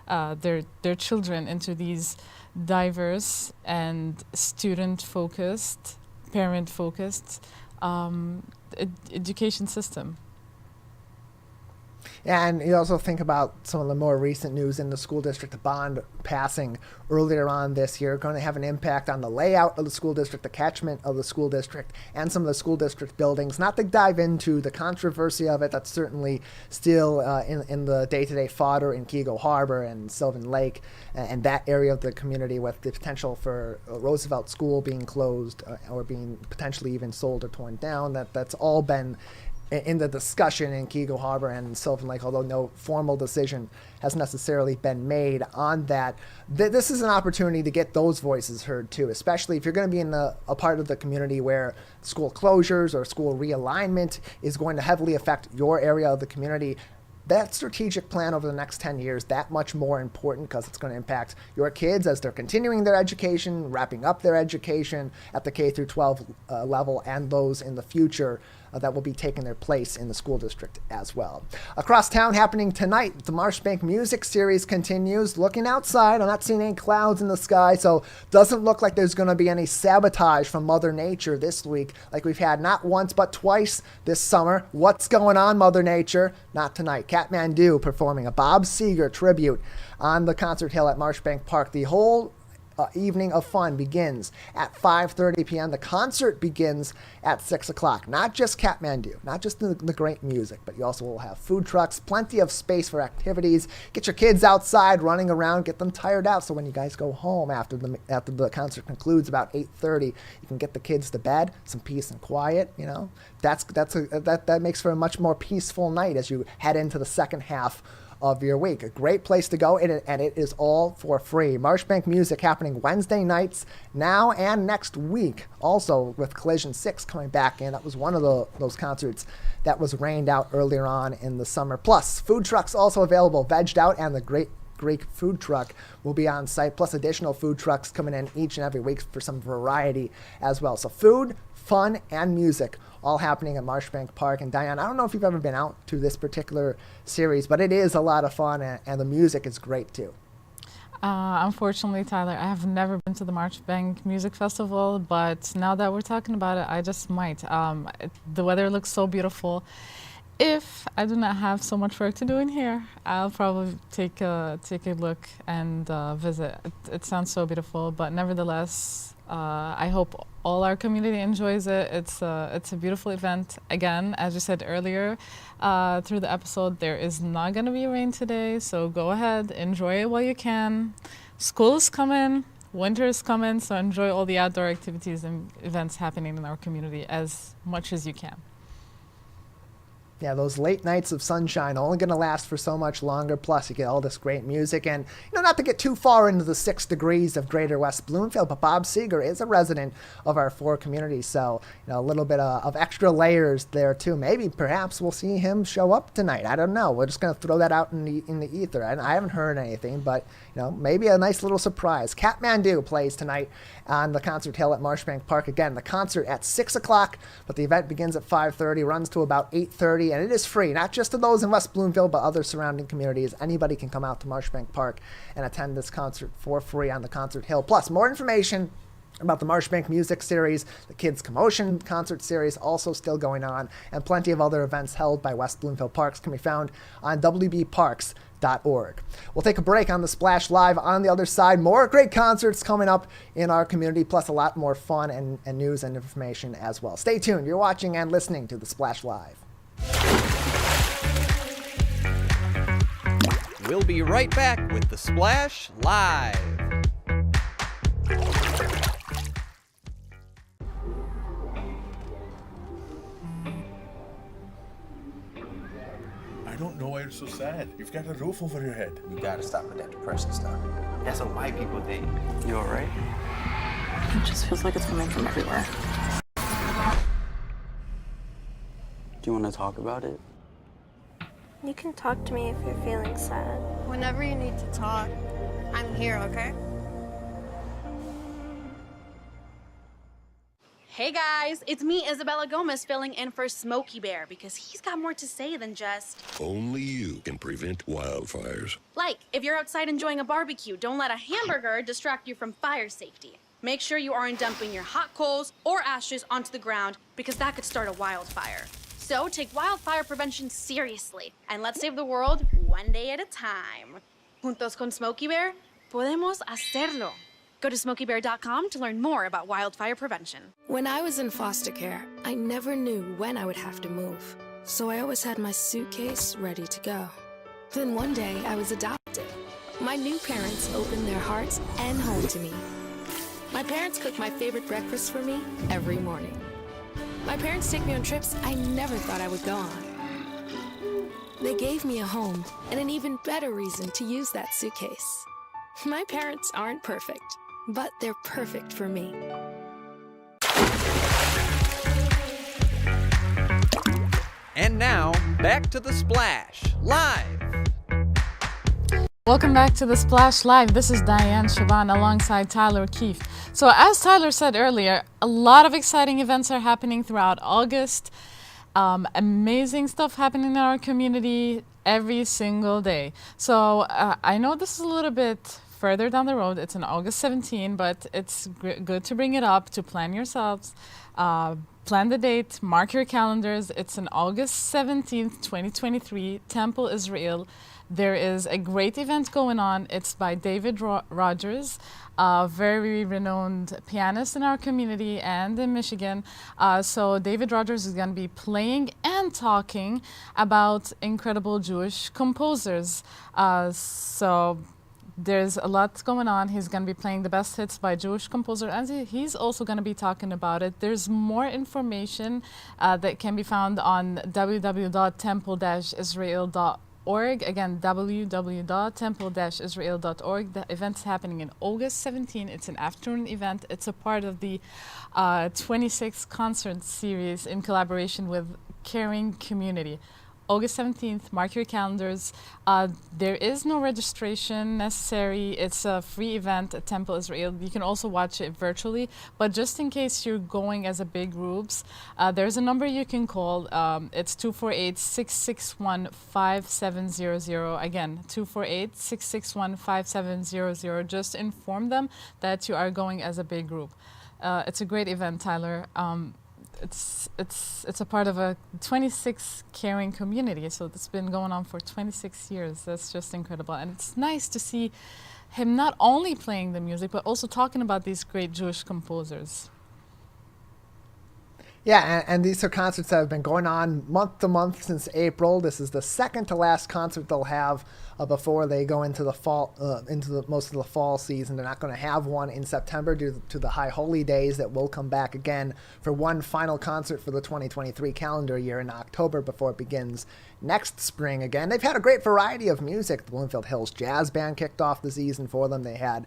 their children into these diverse and student-focused, parent-focused education system. And you also think about some of the more recent news in the school district. The bond passing earlier on this year going to have an impact on the layout of the school district, the catchment of the school district, and some of the school district buildings. Not to dive into the controversy of it, that's certainly still in the day-to-day fodder in Keego Harbor and Sylvan Lake and that area of the community, with the potential for Roosevelt School being closed or being potentially even sold or torn down. That's all been in the discussion in Keego Harbor and Sylvan Lake, although no formal decision has necessarily been made on that. This is an opportunity to get those voices heard too, especially if you're going to be in a part of the community where school closures or school realignment is going to heavily affect your area of the community. That strategic plan over the next 10 years, that much more important, because it's going to impact your kids as they're continuing their education, wrapping up their education at the K through 12 level, and those in the future that will be taking their place in the school district as well. Across town happening tonight, the Marshbank Music Series continues. Looking outside, I'm not seeing any clouds in the sky, so doesn't look like there's going to be any sabotage from Mother Nature this week like we've had not once but twice this summer. What's going on, Mother Nature? Not tonight. Kathmandu performing a Bob Seger tribute on the concert hill at Marshbank Park. The whole evening of fun begins at 5:30 p.m. The concert begins at 6 o'clock. Not just Kathmandu, not just the great music, but you also will have food trucks, plenty of space for activities. Get your kids outside running around, get them tired out, so when you guys go home after the concert concludes about 8:30, you can get the kids to bed, some peace and quiet. You know, that makes for a much more peaceful night as you head into the second half of your week. A great place to go, and it is all for free. Marshbank Music happening Wednesday nights now and next week. Also with Collision 6 coming back in. That was one of those concerts that was rained out earlier on in the summer. Plus, food trucks also available. Vegged Out and the Great Greek food truck will be on site, plus additional food trucks coming in each and every week for some variety as well. So food, fun, and music all happening at Marshbank Park. And Dayan, I don't know if you've ever been out to this particular series, but it is a lot of fun, and the music is great too. Unfortunately, Tyler, I have never been to the Marshbank Music Festival, but now that we're talking about it, I just might. The weather looks so beautiful. If I do not have so much work to do in here, I'll probably take a look and visit. It sounds so beautiful, but nevertheless, I hope all our community enjoys it. It's a beautiful event. Again, as you said earlier, through the episode, there is not going to be rain today, so go ahead, enjoy it while you can. School's coming, winter is coming, so enjoy all the outdoor activities and events happening in our community as much as you can. Yeah, those late nights of sunshine only going to last for so much longer. Plus, you get all this great music. And, not to get too far into the 6 degrees of greater West Bloomfield, but Bob Seger is a resident of our 4 communities. So, a little bit of extra layers there, too. Maybe, perhaps, we'll see him show up tonight. I don't know. We're just going to throw that out in the ether. I haven't heard anything, but, maybe a nice little surprise. Kathmandu plays tonight on the concert hill at Marshbank Park. Again, the concert at 6 o'clock, but the event begins at 5:30, runs to about 8:30. And it is free, not just to those in West Bloomfield, but other surrounding communities. Anybody can come out to Marshbank Park and attend this concert for free on the concert hill. Plus, more information about the Marshbank Music Series, the Kids Commotion Concert Series also still going on, and plenty of other events held by West Bloomfield Parks can be found on wbparks.org. We'll take a break on the Splash Live. On the other side, more great concerts coming up in our community, plus a lot more fun and news and information as well. Stay tuned. You're watching and listening to the Splash Live. We'll be right back with the Splash Live. I don't know why you're so sad. You've got a roof over your head. You gotta stop with that depression stuff. That's what white people think. You alright? It just feels like it's coming from everywhere. Do you want to talk about it? You can talk to me if you're feeling sad. Whenever you need to talk, I'm here, okay? Hey guys, it's me, Isabella Gomez, filling in for Smokey Bear because he's got more to say than just... Only you can prevent wildfires. Like, if you're outside enjoying a barbecue, don't let a hamburger distract you from fire safety. Make sure you aren't dumping your hot coals or ashes onto the ground because that could start a wildfire. So take wildfire prevention seriously and let's save the world one day at a time. Juntos con Smokey Bear, podemos hacerlo. Go to smokeybear.com to learn more about wildfire prevention. When I was in foster care, I never knew when I would have to move. So I always had my suitcase ready to go. Then one day I was adopted. My new parents opened their hearts and home to me. My parents cook my favorite breakfast for me every morning. My parents take me on trips I never thought I would go on. They gave me a home and an even better reason to use that suitcase. My parents aren't perfect, but they're perfect for me. And now, back to The Splash, live. Welcome back to The Splash Live. This is Dayan Chaaban alongside Tyler Kieft. So as Tyler said earlier, a lot of exciting events are happening throughout August. Amazing stuff happening in our community every single day. So I know this is a little bit further down the road. It's on August 17, but it's good to bring it up, to plan yourselves. Plan the date, mark your calendars. It's on August 17th, 2023, Temple, Israel. There is a great event going on. It's by David Rogers, a very renowned pianist in our community and in Michigan. So David Rogers is going to be playing and talking about incredible Jewish composers. So there's a lot going on. He's going to be playing the best hits by Jewish composer, and he's also going to be talking about it. There's more information that can be found on www.temple-israel.org. Again, www.temple-israel.org. The event's happening in August 17. It's an afternoon event. It's a part of the 26th concert series in collaboration with Caring Community. August 17th, mark your calendars. There is no registration necessary. It's a free event at Temple Israel. You can also watch it virtually, but just in case you're going as a big groups, there's a number you can call. It's 248-661-5700. Again, 248-661-5700. Just inform them that you are going as a big group. It's a great event, Tyler. It's a part of a 26 caring community, so it's been going on for 26 years. That's just incredible, and it's nice to see him not only playing the music but also talking about these great Jewish composers. Yeah, and these are concerts that have been going on month to month since April. This is the second to last concert they'll have before they go into the fall, most of the fall season. They're not going to have one in September due to the High Holy Days that will come back again for one final concert for the 2023 calendar year in October before it begins next spring again. They've had a great variety of music. The Bloomfield Hills Jazz Band kicked off the season for them. They had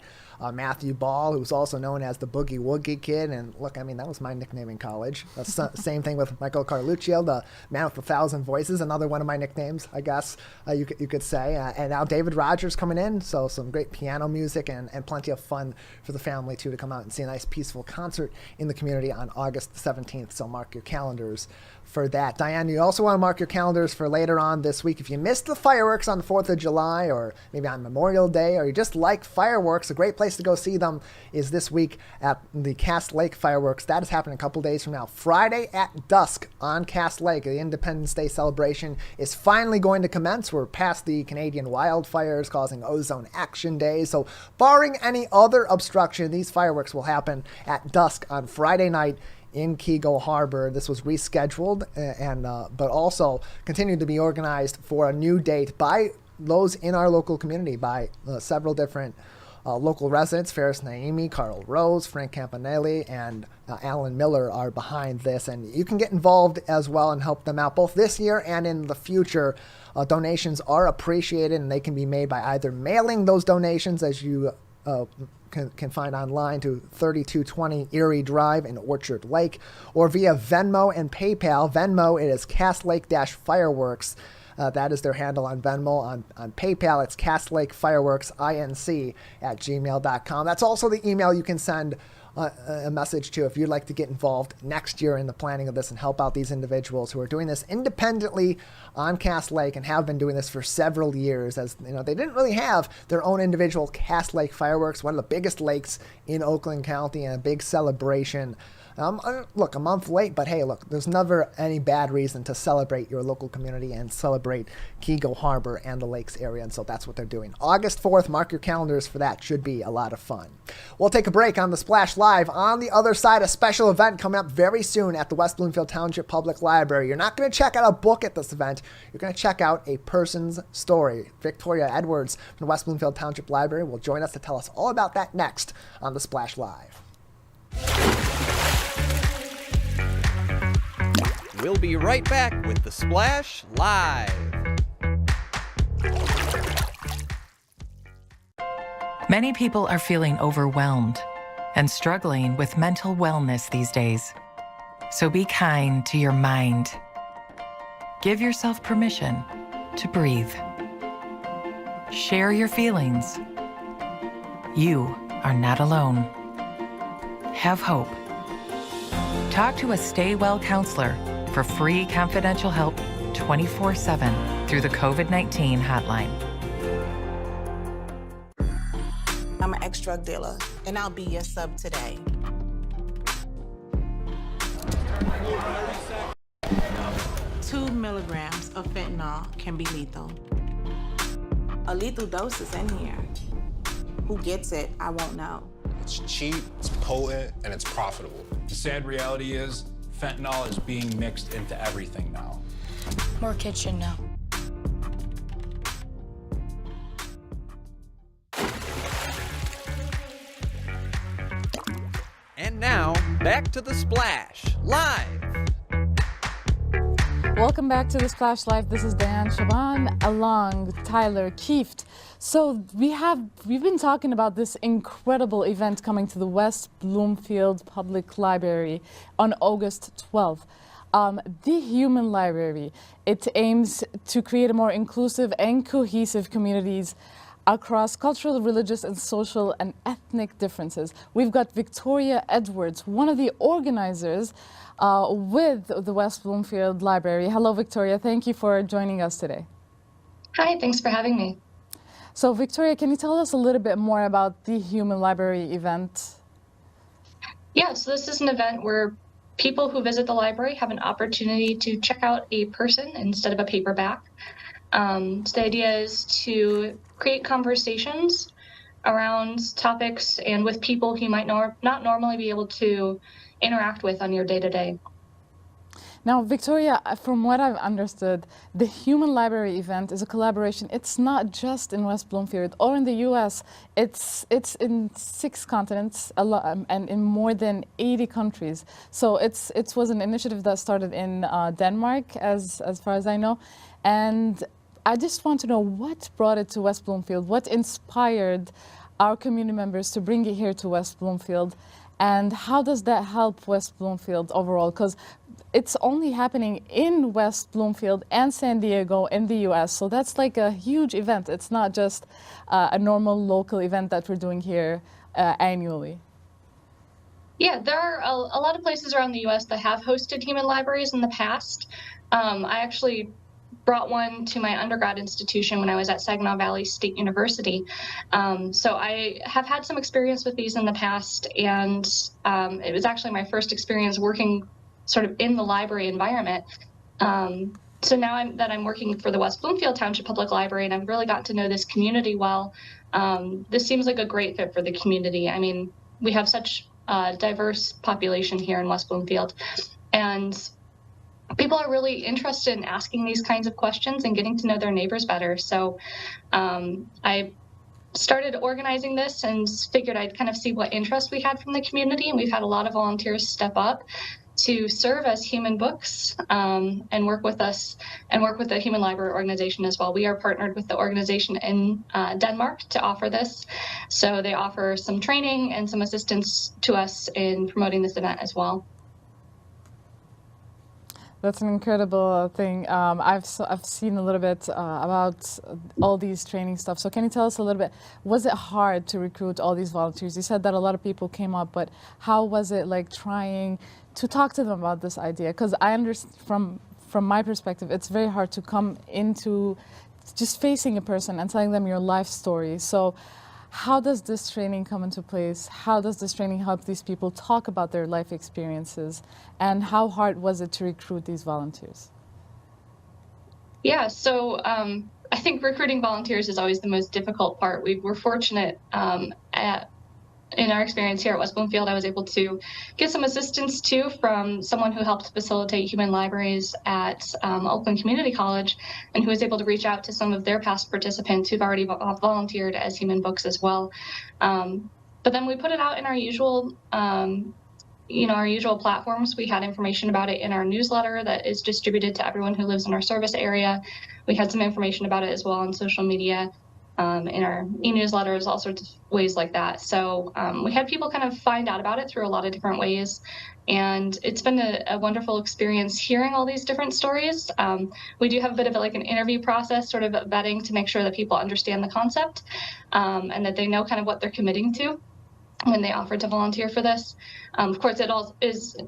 Matthew Ball, who's also known as the Boogie Woogie Kid. And look, I mean, that was my nickname in college. Same thing with Michael Carluccio, the man with 1,000 voices, another one of my nicknames, I guess you could say. And now David Rogers coming in, so some great piano music and plenty of fun for the family, too, to come out and see a nice, peaceful concert in the community on August 17th. So mark your calendars for that. Diane, you also want to mark your calendars for later on this week. If you missed the fireworks on the 4th of July or maybe on Memorial Day, or you just like fireworks, a great place to go see them is this week at the Cass Lake fireworks. That is happening a couple days from now. Friday at dusk on Cass Lake, the Independence Day celebration is finally going to commence. We're past the Canadian wildfires causing ozone action days. So barring any other obstruction, these fireworks will happen at dusk on Friday night in Keego Harbor. This was rescheduled but also continued to be organized for a new date by those in our local community, by several different local residents. Ferris Naimi, Carl Rose, Frank Campanelli, and Alan Miller are behind this, and you can get involved as well and help them out both this year and in the future. Donations are appreciated, and they can be made by either mailing those donations, as you can find online, to 3220 Erie Drive in Orchard Lake, or via Venmo and PayPal. Venmo, it is Cass Lake-Fireworks. That is their handle on Venmo. On PayPal, it's CassLakeFireworksInc@gmail.com. That's also the email you can send a message too. If you'd like to get involved next year in the planning of this and help out these individuals who are doing this independently on Cass Lake and have been doing this for several years, as you know, they didn't really have their own individual Cass Lake fireworks, one of the biggest lakes in Oakland County, and a big celebration. Look, a month late, but hey, look, there's never any bad reason to celebrate your local community and celebrate Keego Harbor and the lakes area, and so that's what they're doing. August 4th, mark your calendars for that. Should be a lot of fun. We'll take a break on the Splash Live. On the other side, a special event coming up very soon at the West Bloomfield Township Public Library. You're not going to check out a book at this event. You're going to check out a person's story. Victoria Edwards from the West Bloomfield Township Library will join us to tell us all about that next on the Splash Live. We'll be right back with the Splash Live. Many people are feeling overwhelmed and struggling with mental wellness these days. So be kind to your mind. Give yourself permission to breathe. Share your feelings. You are not alone. Have hope. Talk to a Stay Well counselor for free confidential help 24/7 through the COVID-19 hotline. I'm an ex-drug dealer, and I'll be your sub today. Two milligrams of fentanyl can be lethal. A lethal dose is in here. Who gets it, I won't know. It's cheap, it's potent, and it's profitable. The sad reality is, fentanyl is being mixed into everything now. More kids should know. And now, back to the Splash Live. Welcome back to the Splash Live. This is Dayan Chaaban along Tyler Kieft. So we've been talking about this incredible event coming to the West Bloomfield Public Library on August 12th. The Human Library. It aims to create a more inclusive and cohesive communities across cultural, religious, and social and ethnic differences. We've got Victoria Edwards, one of the organizers with the West Bloomfield Library. Hello, Victoria. Thank you for joining us today. Hi, thanks for having me. So, Victoria, can you tell us a little bit more about the Human Library event? Yeah, so this is an event where people who visit the library have an opportunity to check out a person instead of a paperback. So the idea is to create conversations around topics and with people who you might not normally be able to interact with on your day-to-day. Now, Victoria, from what I've understood, the Human Library event is a collaboration. It's not just in West Bloomfield or in the U.S. It's in 6 continents and in more than 80 countries. So it was an initiative that started in Denmark, as far as I know. And I just want to know what brought it to West Bloomfield, what inspired our community members to bring it here to West Bloomfield, and how does that help West Bloomfield overall? Because it's only happening in West Bloomfield and San Diego in the U.S., so that's like a huge event. It's not just a normal local event that we're doing here annually. Yeah, there are a lot of places around the U.S. that have hosted human libraries in the past. I actually brought one to my undergrad institution when I was at Saginaw Valley State University. So I have had some experience with these in the past, and it was actually my first experience working sort of in the library environment. So now I'm working for the West Bloomfield Township Public Library, and I've really gotten to know this community well. This seems like a great fit for the community. I mean, we have such a diverse population here in West Bloomfield, and people are really interested in asking these kinds of questions and getting to know their neighbors better. So I started organizing this and figured I'd kind of see what interest we had from the community. And we've had a lot of volunteers step up to serve as human books and work with us and work with the Human Library Organization as well. We are partnered with the organization in Denmark to offer this. So they offer some training and some assistance to us in promoting this event as well. That's an incredible thing. I've seen a little bit about all these training stuff. So can you tell us a little bit, was it hard to recruit all these volunteers? You said that a lot of people came up, but how was it like trying to talk to them about this idea? Because I understand from my perspective, it's very hard to come into just facing a person and telling them your life story. So how does this training come into place? How does this training help these people talk about their life experiences? And how hard was it to recruit these volunteers? Yeah, so I think recruiting volunteers is always the most difficult part. We're fortunate in our experience here at West Bloomfield, I was able to get some assistance too from someone who helped facilitate human libraries at Oakland Community College, and who was able to reach out to some of their past participants who've already volunteered as human books as well. But then we put it out in our usual our usual platforms. We had information about it in our newsletter that is distributed to everyone who lives in our service area. We had some information about it as well on social media, in our e-newsletters, all sorts of ways like that. So we had people kind of find out about it through a lot of different ways. And it's been a wonderful experience hearing all these different stories. We do have a bit of like an interview process, sort of vetting to make sure that people understand the concept and that they know kind of what they're committing to when they offer to volunteer for this. Of course, it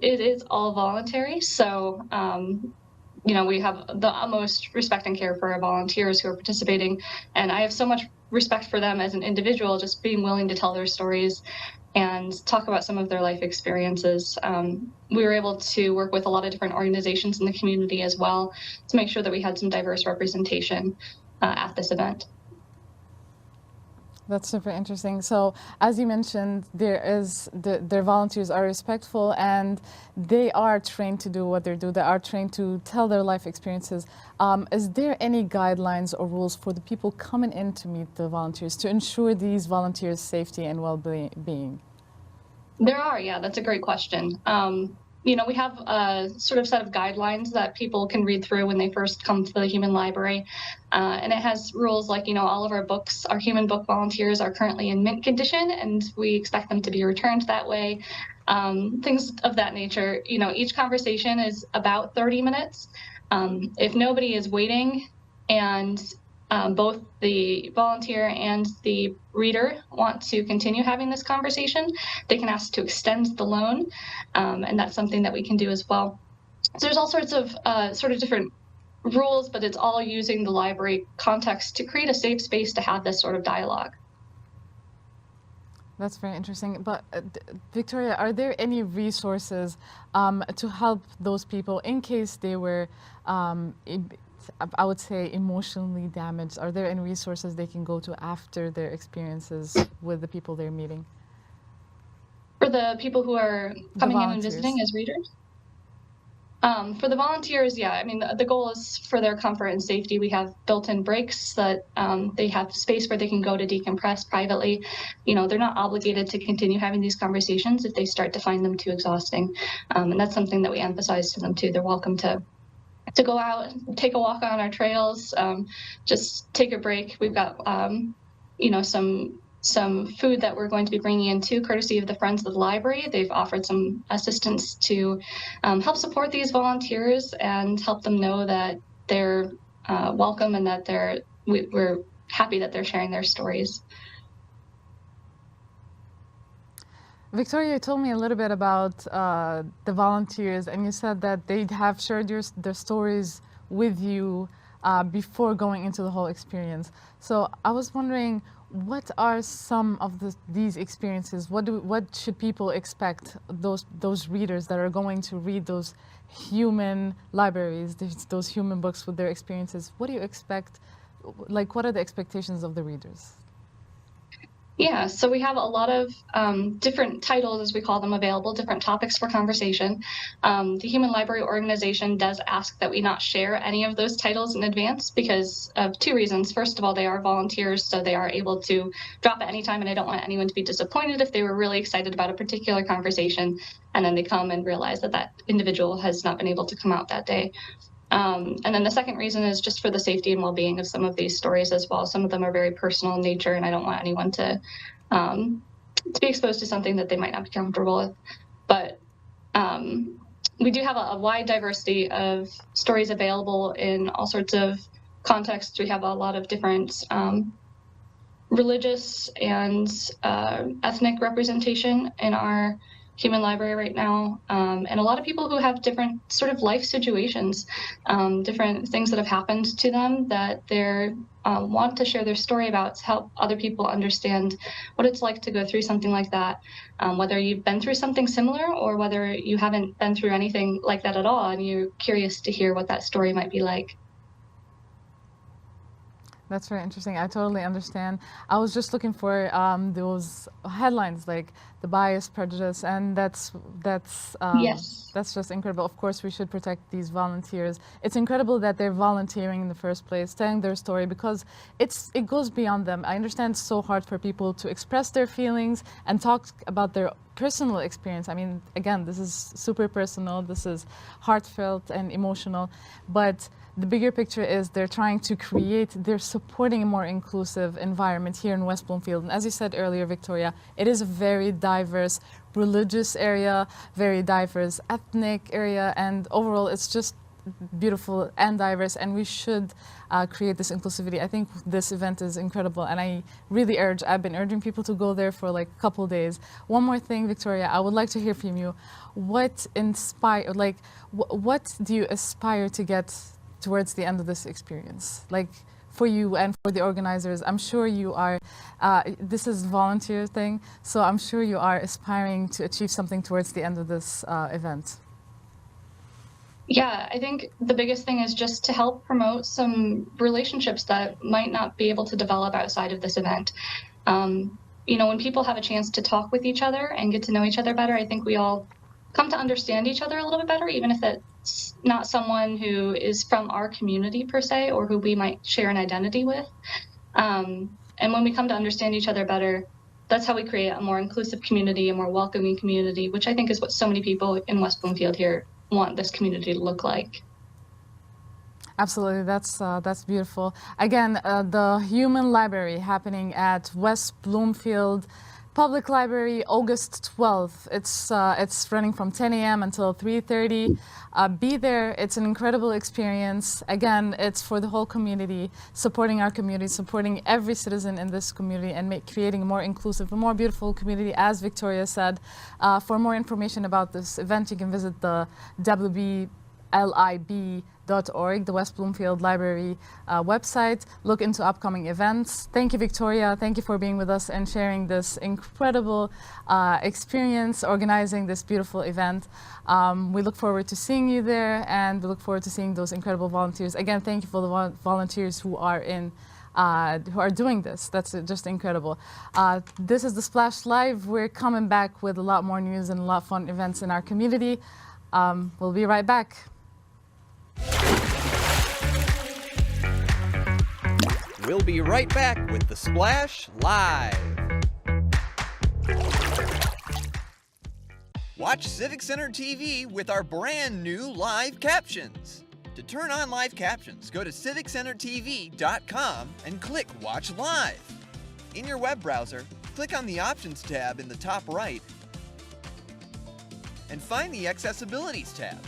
is all voluntary. So, we have the utmost respect and care for our volunteers who are participating. And I have so much respect for them as an individual, just being willing to tell their stories and talk about some of their life experiences. We were able to work with a lot of different organizations in the community as well to make sure that we had some diverse representation at this event. That's super interesting. So, as you mentioned, their volunteers are respectful and they are trained to do what they do. They are trained to tell their life experiences. Is there any guidelines or rules for the people coming in to meet the volunteers to ensure these volunteers' safety and well-being? There are, yeah, that's a great question. We have a sort of set of guidelines that people can read through when they first come to the Human Library. And it has rules like, all of our books, our human book volunteers are currently in mint condition, and we expect them to be returned that way. Things of that nature. Each conversation is about 30 minutes. If nobody is waiting and both the volunteer and the reader want to continue having this conversation, they can ask to extend the loan, and that's something that we can do as well. So there's all sorts of sort of different rules, but it's all using the library context to create a safe space to have this sort of dialogue. That's very interesting. But Victoria, are there any resources to help those people in case they were I would say emotionally damaged? Are there any resources they can go to after their experiences with the people they're meeting? For the people who are coming in and visiting as readers? For the volunteers, yeah, the goal is for their comfort and safety. We have built-in breaks that they have space where they can go to decompress privately. They're not obligated to continue having these conversations if they start to find them too exhausting. And that's something that we emphasize to them too. They're welcome to go out, take a walk on our trails, just take a break. We've got, some food that we're going to be bringing in too, courtesy of the Friends of the Library. They've offered some assistance to help support these volunteers and help them know that they're welcome and that we're happy that they're sharing their stories. Victoria, you told me a little bit about the volunteers, and you said that they have shared their stories with you before going into the whole experience. So I was wondering, what are some of these experiences? What should people expect, those readers that are going to read those human libraries, those human books with their experiences? What do you expect? Like, what are the expectations of the readers? Yeah, so we have a lot of different titles, as we call them, available, different topics for conversation. The Human Library Organization does ask that we not share any of those titles in advance because of two reasons. First of all, they are volunteers, so they are able to drop at any time, and I don't want anyone to be disappointed if they were really excited about a particular conversation, and then they come and realize that that individual has not been able to come out that day. And then the second reason is just for the safety and well-being of some of these stories as well. Some of them are very personal in nature, and I don't want anyone to be exposed to something that they might not be comfortable with. But we do have a wide diversity of stories available in all sorts of contexts. We have a lot of different religious and ethnic representation in our human library right now, and a lot of people who have different sort of life situations, different things that have happened to them that they want to share their story about to help other people understand what it's like to go through something like that, whether you've been through something similar or whether you haven't been through anything like that at all and you're curious to hear what that story might be like. That's very interesting. I totally understand. I was just looking for those headlines like the bias, prejudice, and that's yes. That's just incredible. Of course, we should protect these volunteers. It's incredible that they're volunteering in the first place, telling their story, because it goes beyond them. I understand it's so hard for people to express their feelings and talk about their personal experience. I mean, again, this is super personal. This is heartfelt and emotional, but the bigger picture is they're supporting a more inclusive environment here in West Bloomfield. And as you said earlier, Victoria, it is a very diverse religious area, very diverse ethnic area, and overall it's just beautiful and diverse, and we should create this inclusivity. I think this event is incredible, and I've been urging people to go there for like a couple days. One more thing, Victoria, I would like to hear from you. What do you aspire to get towards the end of this experience? Like, for you and for the organizers, I'm sure you are, this is a volunteer thing, so I'm sure you are aspiring to achieve something towards the end of this event. Yeah, I think the biggest thing is just to help promote some relationships that might not be able to develop outside of this event. When people have a chance to talk with each other and get to know each other better, I think we all come to understand each other a little bit better, even if it's not someone who is from our community per se, or who we might share an identity with. And when we come to understand each other better, that's how we create a more inclusive community, a more welcoming community, which I think is what so many people in West Bloomfield here want this community to look like. Absolutely, that's beautiful. Again, the Human Library happening at West Bloomfield Public Library, August 12th. It's running from 10 a.m. until 3:30. Be there. It's an incredible experience. Again, it's for the whole community, supporting our community, supporting every citizen in this community, and creating a more inclusive, a more beautiful community, as Victoria said. For more information about this event, you can visit the WBLIB.org, the West Bloomfield Library website. Look into upcoming events. Thank you, Victoria. Thank you for being with us and sharing this incredible experience, organizing this beautiful event. We look forward to seeing you there, and we look forward to seeing those incredible volunteers. Again, thank you for the volunteers who are doing this. That's just incredible. This is The Splash Live. We're coming back with a lot more news and a lot of fun events in our community. We'll be right back. We'll be right back with The Splash Live. Watch Civic Center TV with our brand new live captions. To turn on live captions, go to civiccentertv.com and click Watch Live. In your web browser, click on the Options tab in the top right and find the Accessibilities tab.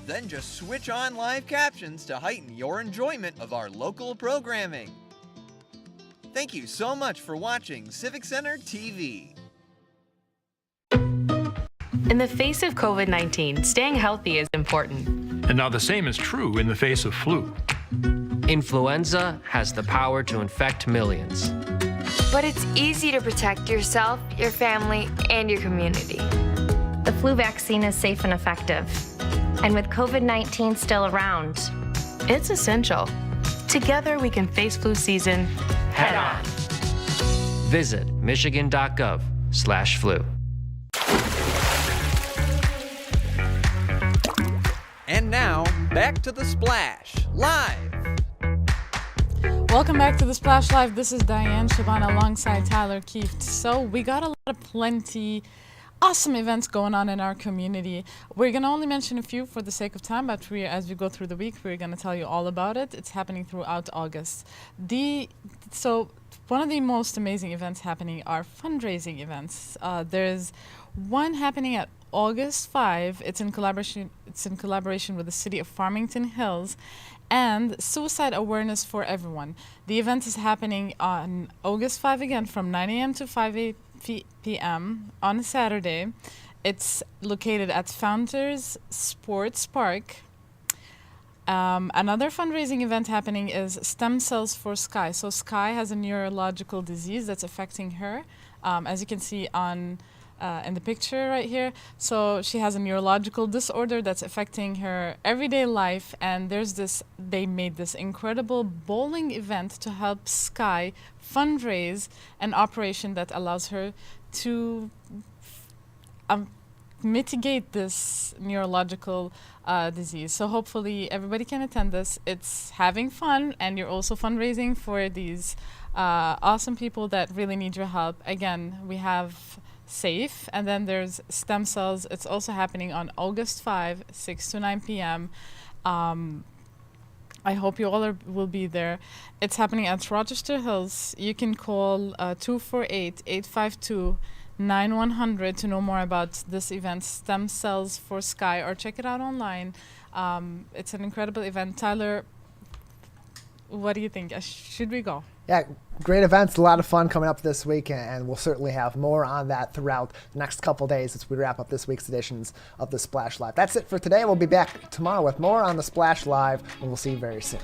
Then just switch on live captions to heighten your enjoyment of our local programming. Thank you so much for watching Civic Center TV. In the face of COVID-19, staying healthy is important. And now the same is true in the face of flu. Influenza has the power to infect millions. But it's easy to protect yourself, your family, and your community. The flu vaccine is safe and effective. And with COVID-19 still around, it's essential. Together we can face flu season head on. Visit michigan.gov/flu. And now, back to The Splash Live. Welcome back to The Splash Live. This is Dayan Chaaban alongside Tyler Kieft. So we got a lot of plenty awesome events going on in our community. We're going to only mention a few for the sake of time, but as we go through the week, we're going to tell you all about it. It's happening throughout August. So one of the most amazing events happening are fundraising events. There's one happening at August 5. It's in collaboration with the city of Farmington Hills and Suicide Awareness for Everyone. The event is happening on August 5 again from 9 a.m. to 5 p.m. on a Saturday. It's located at Founders Sports Park. Another fundraising event happening is Stem Cells for Sky. So Sky has a neurological disease that's affecting her, as you can see on in the picture right here. So she has a neurological disorder that's affecting her everyday life, and they made this incredible bowling event to help Sky fundraise an operation that allows her to mitigate this neurological disease. So hopefully everybody can attend this. It's having fun, and you're also fundraising for these awesome people that really need your help. Again, we have SAFE, and then there's Stem Cells. It's also happening on August 5, 6 to 9 p.m. I hope you all will be there. It's happening at Rochester Hills. You can call 248-852-9100 to know more about this event, Stem Cells for Sky, or check it out online. It's an incredible event. Tyler, what do you think? Should we go? Yeah, great events, a lot of fun coming up this week, and we'll certainly have more on that throughout the next couple days as we wrap up this week's editions of the Splash Live. That's it for today. We'll be back tomorrow with more on the Splash Live, and we'll see you very soon.